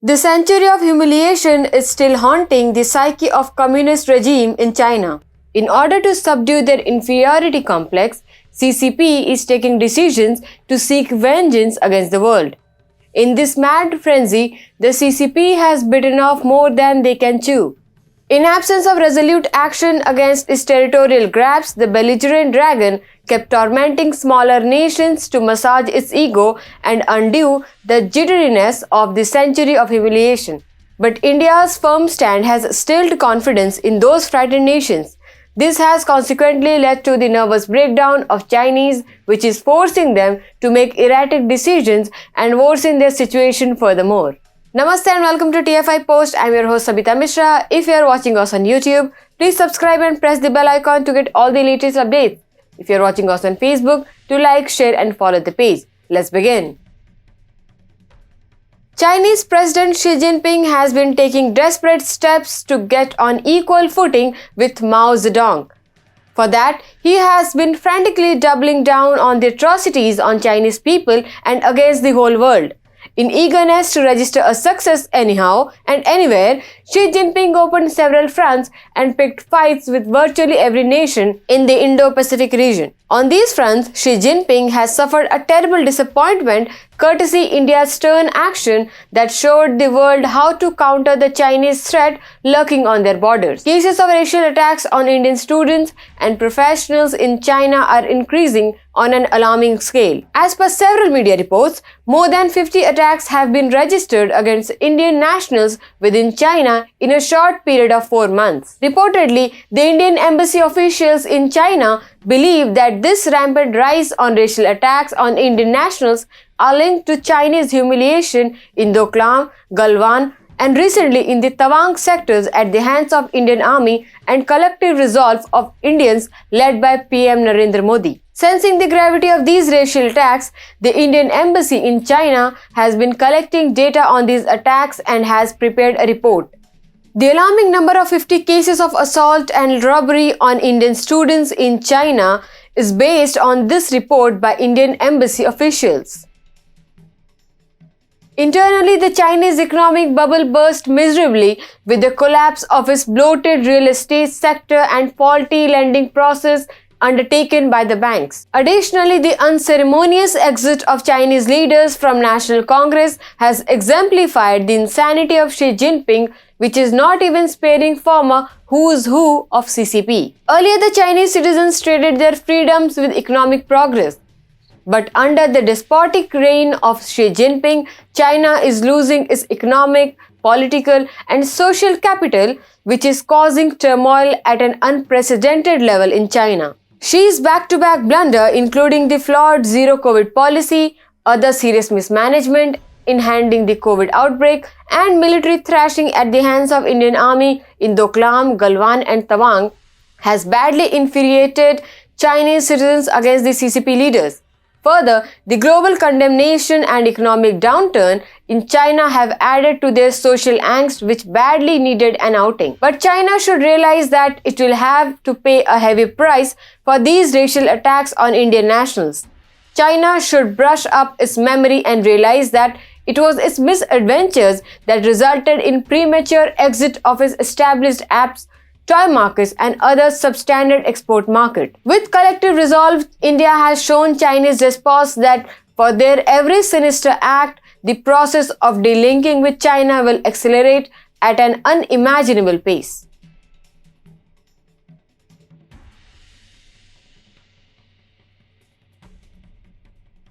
The century of humiliation is still haunting the psyche of communist regime in China. In order to subdue their inferiority complex, CCP is taking decisions to seek vengeance against the world. In this mad frenzy, the CCP has bitten off more than they can chew. In absence of resolute action against its territorial grabs, the belligerent dragon kept tormenting smaller nations to massage its ego and undue the jitteriness of the century of humiliation. But India's firm stand has stilled confidence in those frightened nations. This has consequently led to the nervous breakdown of Chinese, which is forcing them to make erratic decisions and worsen their situation furthermore. Namaste and welcome to TFIPost. I'm your host Sabita Mishra. If you are watching us on YouTube, please subscribe and press the bell icon to get all the latest updates. If you are watching us on Facebook, do like, share and follow the page. Let's begin. Chinese President Xi Jinping has been taking desperate steps to get on equal footing with Mao Zedong. For that, he has been frantically doubling down on the atrocities on Chinese people and against the whole world. In eagerness to register a success anyhow and anywhere, Xi Jinping opened several fronts and picked fights with virtually every nation in the Indo-Pacific region. On these fronts, Xi Jinping has suffered a terrible disappointment courtesy India's stern action that showed the world how to counter the Chinese threat lurking on their borders. Cases of racial attacks on Indian students and professionals in China are increasing on an alarming scale. As per several media reports, more than 50 attacks have been registered against Indian nationals within China in a short period of 4 months. Reportedly, the Indian embassy officials in China believe that this rampant rise on racial attacks on Indian nationals are linked to Chinese humiliation in Doklam, Galwan, and recently in the Tawang sectors at the hands of Indian Army and collective resolve of Indians led by PM Narendra Modi. Sensing the gravity of these racial attacks, the Indian Embassy in China has been collecting data on these attacks and has prepared a report. The alarming number of 50 cases of assault and robbery on Indian students in China is based on this report by Indian Embassy officials. Internally, the Chinese economic bubble burst miserably with the collapse of its bloated real estate sector and faulty lending process undertaken by the banks. Additionally, the unceremonious exit of Chinese leaders from National Congress has exemplified the insanity of Xi Jinping, which is not even sparing former who's who of CCP. Earlier, the Chinese citizens traded their freedoms with economic progress. But under the despotic reign of Xi Jinping, China is losing its economic, political, and social capital, which is causing turmoil at an unprecedented level in China. Xi's back-to-back blunder, including the flawed zero-COVID policy, other serious mismanagement in handling the COVID outbreak, and military thrashing at the hands of Indian Army in Doklam, Galwan, and Tawang, has badly infuriated Chinese citizens against the CCP leaders. Further, the global condemnation and economic downturn in China have added to their social angst, which badly needed an outing. But China should realize that it will have to pay a heavy price for these racial attacks on Indian nationals. China should brush up its memory and realize that it was its misadventures that resulted in premature exit of its established apps, toy markets and other substandard export market. With collective resolve, India has shown Chinese despots that for their every sinister act, the process of delinking with China will accelerate at an unimaginable pace.